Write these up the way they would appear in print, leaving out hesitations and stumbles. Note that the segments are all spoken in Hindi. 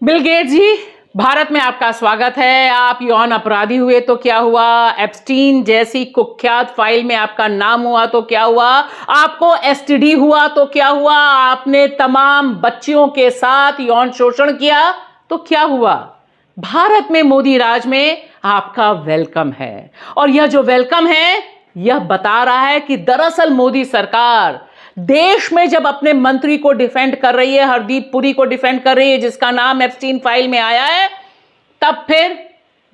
बिल गेट्स जी, भारत में आपका स्वागत है। आप यौन अपराधी हुए तो क्या हुआ, एप्स्टीन जैसी कुख्यात फाइल में आपका नाम हुआ तो क्या हुआ, आपको एसटीडी हुआ तो क्या हुआ, आपने तमाम बच्चियों के साथ यौन शोषण किया तो क्या हुआ। भारत में मोदी राज में आपका वेलकम है, और यह जो वेलकम है यह बता रहा है कि दरअसल मोदी सरकार देश में जब अपने मंत्री को डिफेंड कर रही है, हरदीप पुरी को डिफेंड कर रही है जिसका नाम एप्स्टीन फाइल में आया है, तब फिर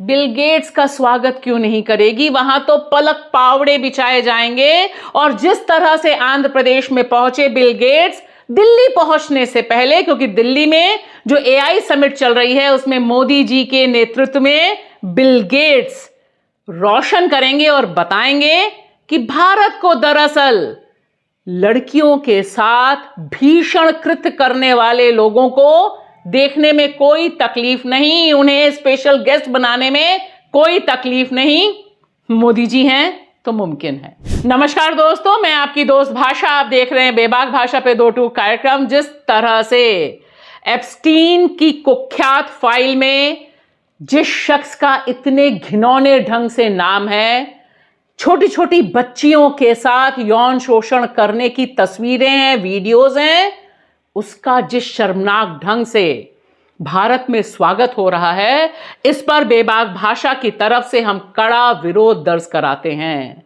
बिल गेट्स का स्वागत क्यों नहीं करेगी। वहां तो पलक पावड़े बिछाए जाएंगे। और जिस तरह से आंध्र प्रदेश में पहुंचे बिल गेट्स, दिल्ली पहुंचने से पहले, क्योंकि दिल्ली में जो एआई समिट चल रही है उसमें मोदी जी के नेतृत्व में बिल गेट्स रोशन करेंगे और बताएंगे कि भारत को दरअसल लड़कियों के साथ भीषण कृत्य करने वाले लोगों को देखने में कोई तकलीफ नहीं, उन्हें स्पेशल गेस्ट बनाने में कोई तकलीफ नहीं। मोदी जी हैं तो मुमकिन है। नमस्कार दोस्तों, मैं आपकी दोस्त भाषा, आप देख रहे हैं बेबाक भाषा पे 2 टूक कार्यक्रम। जिस तरह से एप्स्टीन की कुख्यात फाइल में जिस शख्स का इतने घिनौने ढंग से नाम है, छोटी छोटी बच्चियों के साथ यौन शोषण करने की तस्वीरें हैं, वीडियोस हैं, उसका जिस शर्मनाक ढंग से भारत में स्वागत हो रहा है, इस पर बेबाक भाषा की तरफ से हम कड़ा विरोध दर्ज कराते हैं।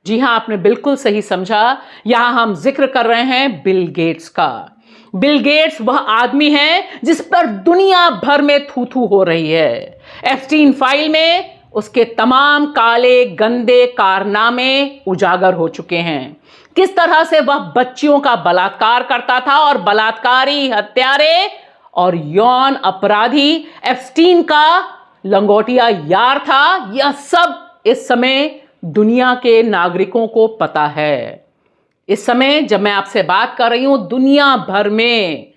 जी हां, आपने बिल्कुल सही समझा, यहां हम जिक्र कर रहे हैं बिल गेट्स का। बिल गेट्स वह आदमी है जिस पर दुनिया भर में थू थू हो रही है। एप्स्टीन फाइल में उसके तमाम काले गंदे कारनामे उजागर हो चुके हैं। किस तरह से वह बच्चियों का बलात्कार करता था और बलात्कारी, हत्यारे और यौन अपराधी एप्स्टीन का लंगोटिया यार था, यह सब इस समय दुनिया के नागरिकों को पता है। इस समय जब मैं आपसे बात कर रही हूं, दुनिया भर में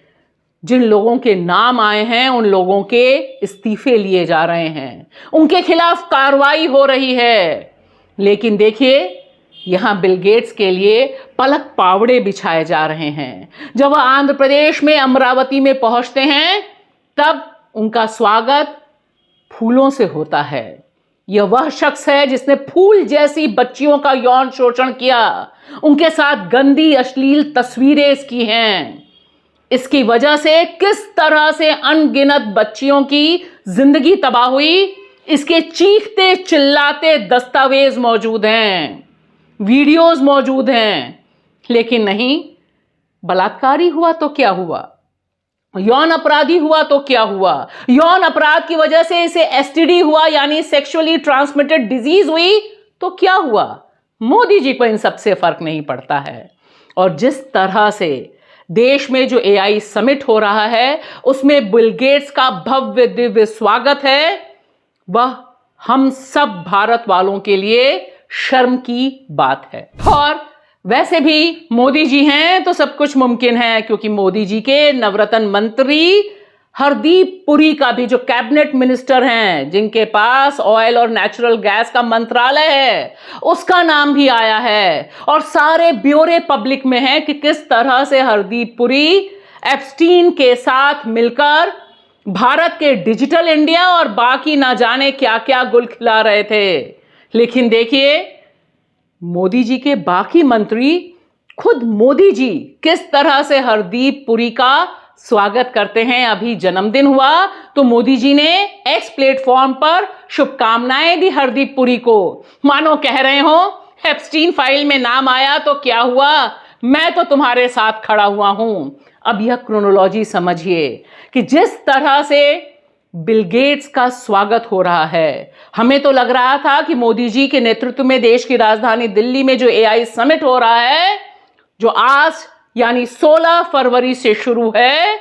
जिन लोगों के नाम आए हैं उन लोगों के इस्तीफे लिए जा रहे हैं, उनके खिलाफ कार्रवाई हो रही है। लेकिन देखिए, यहां बिल गेट्स के लिए पलक पावड़े बिछाए जा रहे हैं। जब वह आंध्र प्रदेश में अमरावती में पहुंचते हैं तब उनका स्वागत फूलों से होता है। यह वह शख्स है जिसने फूल जैसी बच्चियों का यौन शोषण किया, उनके साथ गंदी अश्लील तस्वीरें की हैं। इसकी वजह से किस तरह से अनगिनत बच्चियों की जिंदगी तबाह हुई, इसके चीखते चिल्लाते दस्तावेज मौजूद हैं, वीडियोस मौजूद हैं। लेकिन नहीं, बलात्कारी हुआ तो क्या हुआ, यौन अपराधी हुआ तो क्या हुआ, यौन अपराध की वजह से इसे एसटीडी हुआ यानी सेक्सुअली ट्रांसमिटेड डिजीज हुई तो क्या हुआ। मोदी जी को इन सबसे फर्क नहीं पड़ता है। और जिस तरह से देश में जो एआई समिट हो रहा है उसमें बिल गेट्स का भव्य दिव्य स्वागत है, वह हम सब भारत वालों के लिए शर्म की बात है। और वैसे भी मोदी जी हैं तो सब कुछ मुमकिन है, क्योंकि मोदी जी के नवरत्न मंत्री हरदीप पुरी का भी, जो कैबिनेट मिनिस्टर हैं जिनके पास ऑयल और नेचुरल गैस का मंत्रालय है, उसका नाम भी आया है। और सारे ब्यौरे पब्लिक में है कि किस तरह से हरदीप पुरी एप्स्टीन के साथ मिलकर भारत के डिजिटल इंडिया और बाकी ना जाने क्या क्या गुल खिला रहे थे। लेकिन देखिए, मोदी जी के बाकी मंत्री, खुद मोदी जी किस तरह से हरदीप पुरी का स्वागत करते हैं। अभी जन्मदिन हुआ तो मोदी जी ने एक्स प्लेटफॉर्म पर शुभकामनाएं दी हरदीप पुरी को, मानो कह रहे हो एप्स्टीन फाइल में नाम आया तो क्या हुआ, मैं तो तुम्हारे साथ खड़ा हुआ हूं। अब यह क्रोनोलॉजी समझिए कि जिस तरह से बिल गेट्स का स्वागत हो रहा है, हमें तो लग रहा था कि मोदी जी के नेतृत्व में देश की राजधानी दिल्ली में जो एआई समिट हो रहा है, जो आज यानी 16 फरवरी से शुरू है,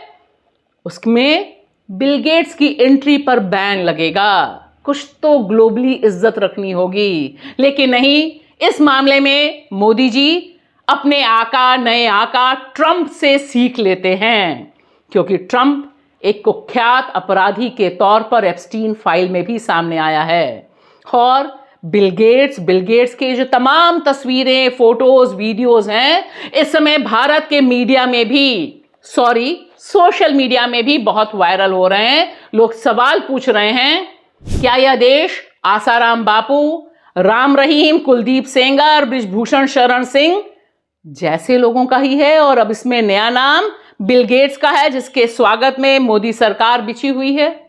उसमें बिल गेट्स की एंट्री पर बैन लगेगा। कुछ तो ग्लोबली इज्जत रखनी होगी। लेकिन नहीं, इस मामले में मोदी जी अपने आका, नए आका ट्रंप से सीख लेते हैं, क्योंकि ट्रंप एक कुख्यात अपराधी के तौर पर एप्स्टीन फाइल में भी सामने आया है। और बिल गेट्स के जो तमाम तस्वीरें, फोटोज, वीडियोस हैं, इस समय भारत के मीडिया में भी, सॉरी सोशल मीडिया में भी बहुत वायरल हो रहे हैं। लोग सवाल पूछ रहे हैं, क्या यह देश आसाराम बापू, राम रहीम, कुलदीप सेंगर, बृजभूषण शरण सिंह जैसे लोगों का ही है? और अब इसमें नया नाम बिल गेट्स का है, जिसके स्वागत में मोदी सरकार बिछी हुई है।